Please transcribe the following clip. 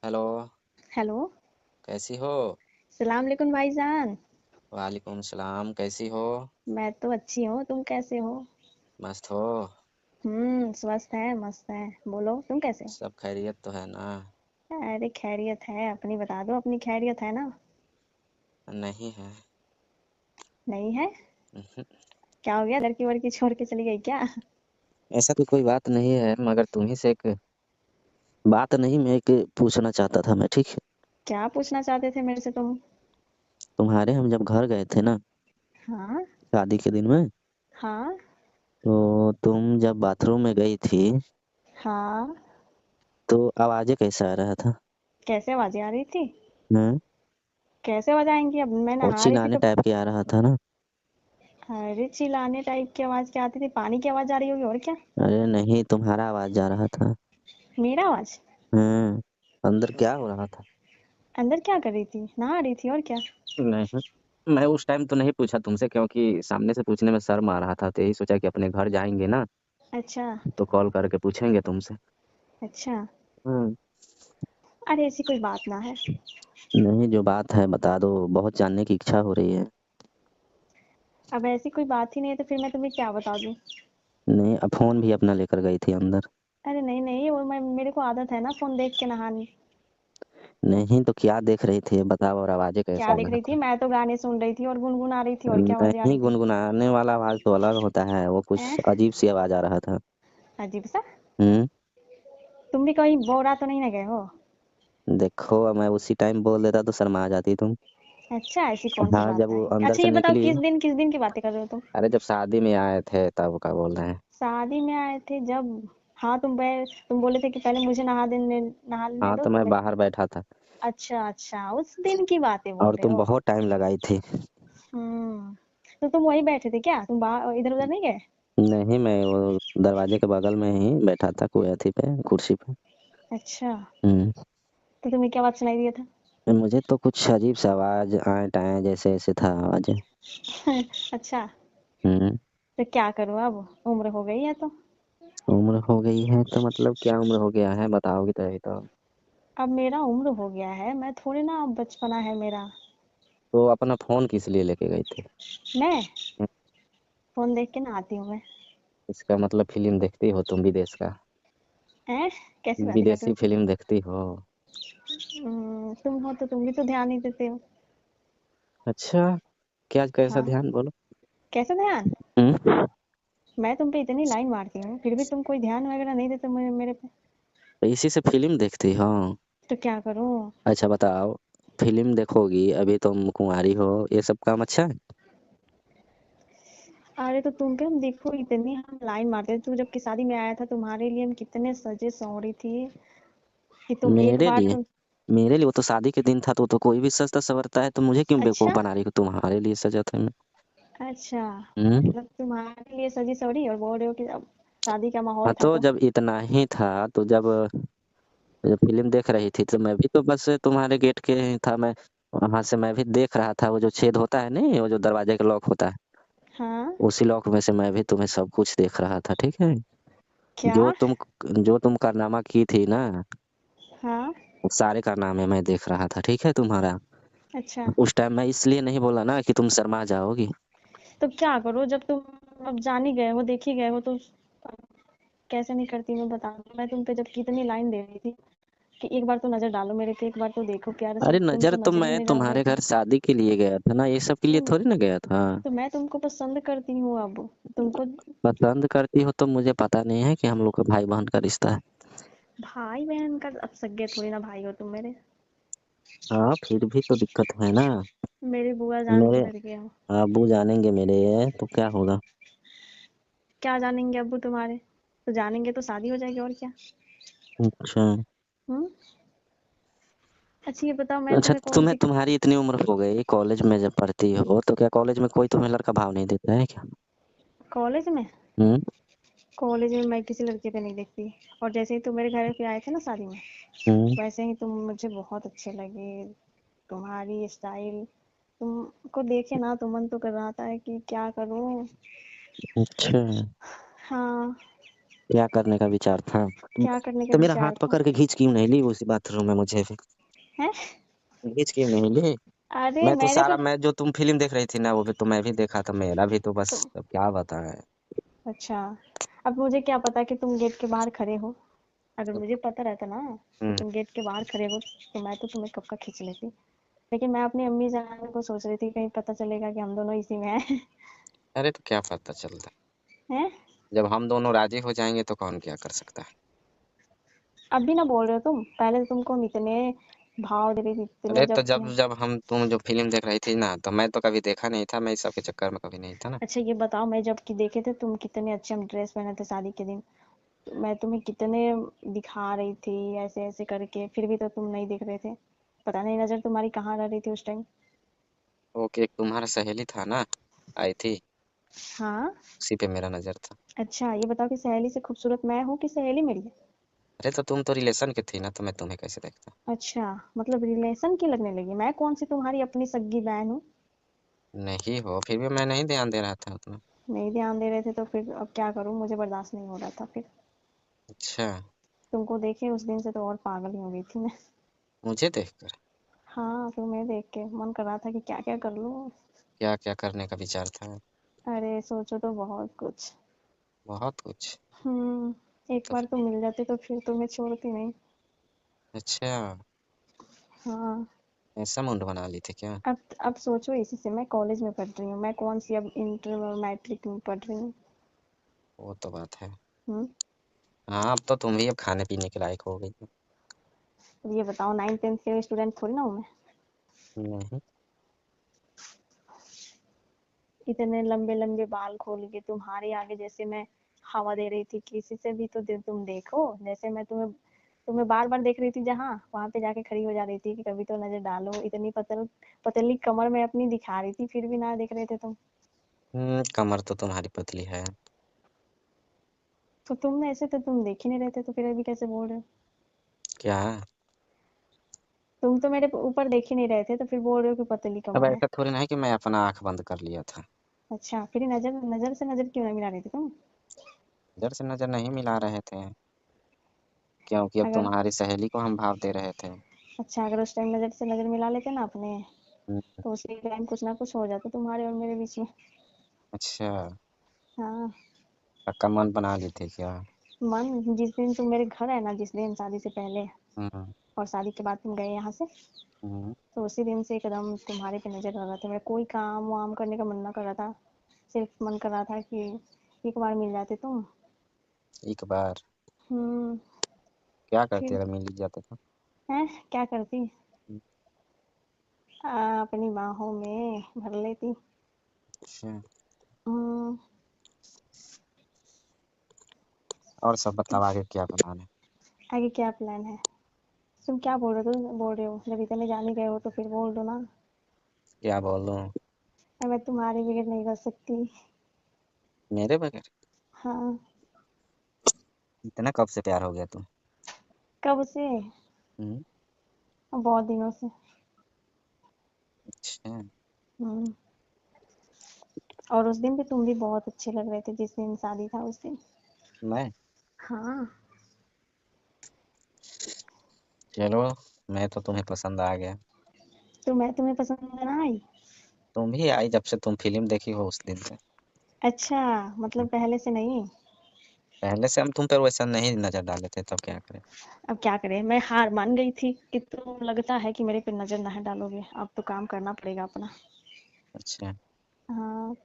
Hello. Hello. कैसी हो? सलाम अलैकुम भाईजान। वालेकुम सलाम। कैसी हो? मैं तो अच्छी हूँ, तुम कैसे हो? मस्त हो? स्वस्थ है, मस्त है। बोलो तुम कैसे हो? सब खैरियत तो है ना? अरे खैरियत है, अपनी बता दो, अपनी खैरियत है ना? नहीं है। नहीं है? उहुँ। क्या हो गया, लड़की वड़की छोड़ के चली गई क्या? ऐसा तो कोई बात नहीं है, मगर तुम्ही से एक बात नहीं, मैं एक पूछना चाहता था मैं, ठीक है? क्या पूछना चाहते थे मेरे से तुम? तुम्हारे हम जब घर गए थे ना, हाँ। शादी के दिन में, हाँ। तो तुम जब बाथरूम में गई थी, हाँ। तो आवाज़ें कैसे आ रहा था? कैसे आवाजें आ रही थी? हुँ, कैसे आवाज आएंगी, अब मैं और नहा रही थी चिल्लाने तो। टाइप की आ रहा था ना? अरे चिल्लाने टाइप की आवाज क्या आती थी, पानी की आवाज आ रही होगी और क्या। अरे नहीं, तुम्हारा आवाज़ आ रहा था। मेरा आवाज? हुँ, अंदर क्या हो रहा था? अंदर क्या कर रही थी, नहा रही थी और क्या। नहीं, मैं उस टाइम तो नहीं पूछा तुमसे क्योंकि सामने से पूछने में शर्म आ रहा था, तो यही सोचा कि अपने घर जाएँगे ना, अच्छा। तो कॉल करके पूछेंगे तुमसे। अच्छा। हुँ, अरे ऐसी कोई बात ना है। नहीं जो बात है बता दो, बहुत जानने की इच्छा हो रही है। अब ऐसी कोई बात ही नहीं है तो फिर मैं तुम्हें क्या बता दूँ? नहीं, फ़ोन भी अपना लेकर गई थी अंदर। अरे नहीं नहीं, वो मैं मेरे को आदत है ना फ़ोन देख के नहाने। नहीं तो क्या देख रही थी बताओ और आवाज़ें कैसा क्या आ देख रहा रही थी, था? मैं तो गाने सुन रही थी और गुनगुना रही थी, और क्या आवाज़ें आ नहीं रही थी? गुनगुनाने वाला आवाज़ तो अलग होता है, वो हैं? कुछ अजीब-सी आवाज़ आ रहा था। अजीब सा? हुँ, तुम भी कहीं बोरा तो नहीं ना गए हो? देखो मैं उसी टाइम बोल देता तो शर्मा जाती तुम। अच्छा, ऐसी कौन सी हाँ, जब बात वो है? अंदर अच्छा से ये बताओ, निकली किस दिन की बातें कर रहे हो तुम? अरे जब शादी में आए थे तब का बोल रहे हैं। शादी में आए थे जब? हाँ तुम बोले थे कि पहले मुझे नहा लेने हाँ, दो तो तो मैं मैं। बाहर बैठा था अच्छा अच्छा, उस दिन की बातें बोल और रहे तुम हो। बहुत टाइम लगाई थी। हम्म। तो तुम वहीं बैठे थे क्या, तुम बाहर इधर उधर नहीं गए? नहीं, मैं वो दरवाजे के बगल में ही बैठा था कोई अथी पे, कुर्सी पे। अच्छा। हुँ, तो तुम्हें क्या आवाज सुनाई दिया था? मुझे तो कुछ अजीब-सा आवाज़ आएँ-टाएँ जैसे-जैसे था आवाज़ें। अच्छा। हुँ, तो क्या करूँ अब, उम्र हो गई है तो। उम्र हो गई है तो मतलब क्या उम्र हो गया है बताओगी तभी तो। अब मेरा उम्र हो गया है, मैं थोड़ी ना, अब बचपना है मेरा। तो अपना फ़ोन किस लिए लेके गई थी? मैं हुँ, फोन देख के नहाती हूँ मैं। इसका मतलब फ़िल्म देखती हो तुम विदेश का, हैं? कैसी बातें करते हो विदेशी तुम? फ़िल्म देखती हो। तुम हो तो तुम भी तो ध्यान नहीं देते हो। अच्छा, क्या कैसा हाँ। ध्यान बोलो? कैसा ध्यान? हुँ, मैं तुम पे इतनी लाइन मारती हूँ फिर भी तुम कोई ध्यान वगैरह नहीं देते मेरे पे। तो इसी से फ़िल्म देखती हो? तो क्या करूँ? अच्छा बताओ, फ़िल्म देखोगी, अभी तुम कुँवारी हो, ये सब काम अच्छा है? अरे तो तुम पे हम देखो इतनी हम लाइन मारते थे, तू जब की शादी में आया था तुम्हारे लिए हम कितने सजे संवरी थी कि तुम एक मेरे बार लिए? तुम। मेरे लिए वो तो शादी के दिन था तो कोई भी सजता-सवरता है, तो मुझे क्यों बेवकूफ़ अच्छा। बना रही हो? तुम्हारे लिए सजा था मैं। अच्छा। हुँ। मतलब तुम्हारे लिए सजी सवरी और बोल रहे हो कि अब शादी का माहौल हाँ, था तो तो। जब इतना ही था, तो जब फ़िल्म देख रही थी, तो मैं भी तो बस तुम्हारे गेट के ही था मैं वहाँ से मैं भी देख रहा था, वो जो छेद होता है नहीं, वो जो दरवाजे का लॉक होता है, हाँ। उसी लॉक में से मैं भी तुम्हें सब कुछ देख रहा था, ठीक है? क्या? जो तुम कारनामा की थी ना, हाँ। वो सारे कारनामे मैं देख रहा था, ठीक है तुम्हारा? अच्छा। उस टाइम मैं इसलिए नहीं बोला ना कि तुम शर्मा जाओगी। तो क्या करो, जब तुम अब जान ही गए हो, देख ही गए हो, तो कैसे नहीं करती मैं, बता दो। मैं तुम पे जब कितनी लाइन दे रही थी कि एक बार तो नजर डालो मेरे पे, एक बार तो देखो, प्यार से अरे तुम नज़र तो तो नजर ही मैं नहीं डाल रहे तुम्हारे थे। घर शादी के लिए गया था ना, ये सब के लिए तो, थोड़ी ना गया था। तो मैं तुमको पसंद करती हूँ अब, तुमको। पसंद करती हो तो मुझे पता नहीं है कि हम लोग का भाई-बहन का रिश्ता है। भाई बहन का अब सगे थोड़ी ना भाई हो तुम मेरे। हाँ, फिर भी तो दिक्कत है ना। मेरी बुआ जान के मेरे लड़के हो। अब्बू जानेंगे मेरे तो क्या होगा? क्या जानेंगे अब्बू तुम्हारे? तो जानेंगे तो शादी हो जाएगी और क्या। अच्छा। हम्म। अच्छा ये बताओ, मैं अच्छा तुम्हें कौन तुम्हें सी। तुम्हारी इतनी उम्र हो गई, कॉलेज में जब पढ़ती हो, तो क्या कॉलेज में कोई तुम्हें लड़का भाव नहीं देता है क्या? कॉलेज में? हुँ, कॉलेज में मैं किसी लड़के पे नहीं देखती। और जैसे ही तुम मेरे घर पे आए थे ना शादी में, हुँ, वैसे ही तुम मुझे बहुत अच्छे लगे। तुम्हारी स्टाइल, तुमको देखे ना तो मन तो कर रहा था कि क्या करूं। अच्छा। हाँ। क्या करने का विचार था? क्या करने का तो मेरा हाथ विचार था? पकड़ के खींच क्यों नहीं ली उसी बाथरूम में मुझे फिर? हैं? खींच क्यों नहीं ली? अरे मैंने तो मैं जो तुम फ़िल्म देख रही थी ना, वो भी तो मैं भी देखा था, मेरा भी तो बस तुम अब क्या बताएँ। अच्छा, अब मुझे क्या पता कि तुम गेट के बाहर खड़े हो। अगर तो मुझे पता रहता ना कि हुँ, तुम गेट के बाहर खड़े हो तो मैं तो तुम्हें कब का खींच लेती। लेकिन मैं अपनी अम्मी जान को सोच रही थी कहीं पता चलेगा कि हम दोनों इसी में हैं। अरे तो क्या पता चलता है? हैं? जब हम दोनों राज़ी हो जाएँगे तो कौन क्या कर सकता है? अब भी ना बोल रहे हो तुम? पहले तो तुमको हम इतने भाव दे रही थी, इतने अरे तो जब कि जब जब हम तुम जो फ़िल्म देख रही थी ना, तो मैं तो कभी देखा नहीं था, मैं इस सब के चक्कर में कभी नहीं था ना। अच्छा ये बताओ, मैं जब कि देखे थे तुम कितने अच्छे हम ड्रेस पहने थे शादी के दिन, तो मैं तुम्हें कितने दिखा रही थी ऐसे ऐसे करके, फिर भी तो तुम नहीं देख रहे थे। पता नहीं नजर तुम्हारी कहाँ रह रही थी उस टाइम। ओके, एक तुम्हारा सहेली था ना, आई थी, हाँ। उसी पे मेरा नज़र था। अच्छा ये बताओ कि सहेली से खूबसूरत मैं हूँ कि सहेली मेरी है? अरे तो तुम तो रिलेशन की थी ना, तो मैं तुम्हें कैसे देखता? अच्छा, मतलब रिलेशन की लगने लगी। मैं कौन सी तुम्हारी अपनी सगी बहन हूँ? नहीं हो, फिर भी मैं नहीं ध्यान दे रहा था उतना। नहीं ध्यान दे रहे थे तो फिर अब क्या करूँ, मुझे बर्दाश्त नहीं हो रहा था फिर। अच्छा, तुमको देखे उस दिन से तो और पागल ही हो गई थी मैं। मुझे देखकर हाँ तुम्हें देख के मन कर रहा था कि क्या क्या कर लूँ। क्या-क्या करने का विचार था? अरे सोचो तो बहुत कुछ। बहुत कुछ। एक तो बार तुम मिल जाते तो फिर तुम्हें छोड़ती नहीं। अच्छा, हाँ। ऐसा मूड बना ली थी क्या? अब सोचो, इसी से मैं कॉलेज में पढ़ रही हूँ, मैं कौन सी अब इंटर और मैट्रिक में पढ़ रही हूँ। वो तो बात है। हम्म। हाँ, अब तो तुम भी अब खाने-पीने के लायक हो गई हो। अब ये बताओ, 9th 10th के स्टूडेंट थोड़ी ना हूँ मैं। नहीं, इतने लंबे लंबे बाल खोल के तुम्हारे आगे जैसे मैं हवा दे रही थी, किसी से भी तो तुम देखो, जैसे मैं तुम्हें तुम्हें बार बार देख रही थी जहाँ वहां पे जाके खड़ी हो जा रही थी कि कभी तो नजर डालो। इतनी पतली कमर में अपनी दिखा रही थी, फिर भी ना देख रहे थे तुम। कमर तो तुम्हारी पतली है। तो तुम ऐसे तो तुम देख ही नहीं रहे थे, तो फिर अभी कैसे बोल रहे हो? क्या? तुम तो मेरे ऊपर देख ही नहीं रहे थे तो फिर बोल रहे हो कि पतली अब कमर है। ऐसा थोड़ी ना है कि मैं अपना आँख बंद कर लिया था। अच्छा, फिर नजर नजर से नजर क्यों नहीं मिला रही थी तुम? नज़र से नज़र नहीं मिला रहे थे, क्योंकि अब अगर तुम्हारी सहेली को हम भाव दे रहे थे। अच्छा, अगर उस टाइम नजर से नजर मिला लेते ना अपने, हुँ, तो उसी टाइम कुछ ना कुछ हो जाता तुम्हारे और मेरे बीच में। अच्छा, हाँ। पक्का मन बना ली थी क्या? मन जिस दिन तुम मेरे घर आए ना, जिस दिन शादी से पहले हुँ, और शादी के बाद तुम गए यहाँ से, हुँ, तो उसी दिन से एकदम तुम्हारे पे नजर लगा था। मैं कोई काम वाम करने का मन ना कर रहा था, सिर्फ मन कर रहा था कि एक बार मिल जाते तुम। एक बार हम्म। क्या करती फिर अगर मिल ही जाते तो? है क्या करती? हुँ, अपनी बाहों में भर लेती। अच्छा, हम्म। और सब बताओ आगे क्या प्लान है? आगे क्या प्लान है? तुम क्या बोल रहे हो, जब इतने जान ही गए हो तो फिर बोल दो ना। क्या बोलूँ? मैं तुम्हारे बगैर नहीं रह सकती। मेरे बगैर? हाँ। इतना कब से प्यार हो गया तुम? कब से? हुँ, बहुत दिनों से। अच्छा, हम्म। और उस दिन भी तुम भी बहुत अच्छे लग रहे थे, जिस दिन शादी था उस दिन। मैं? हाँ। चलो, मैं तो तुम्हें पसंद आ गया। तो मैं तुम्हें पसंद ना आई? तुम भी आई जब से तुम फ़िल्म देखी हो उस दिन से। अच्छा, मतलब पहले से नहीं? पहले से हम तुम पर वैसा नहीं नज़र डाले थे, तब क्या करें? अब क्या करें, मैं हार मान गई थी कि तुम लगता है कि मेरे पे नजर ना डालोगे, अब तो काम करना पड़ेगा अपना। अच्छा। हाँ।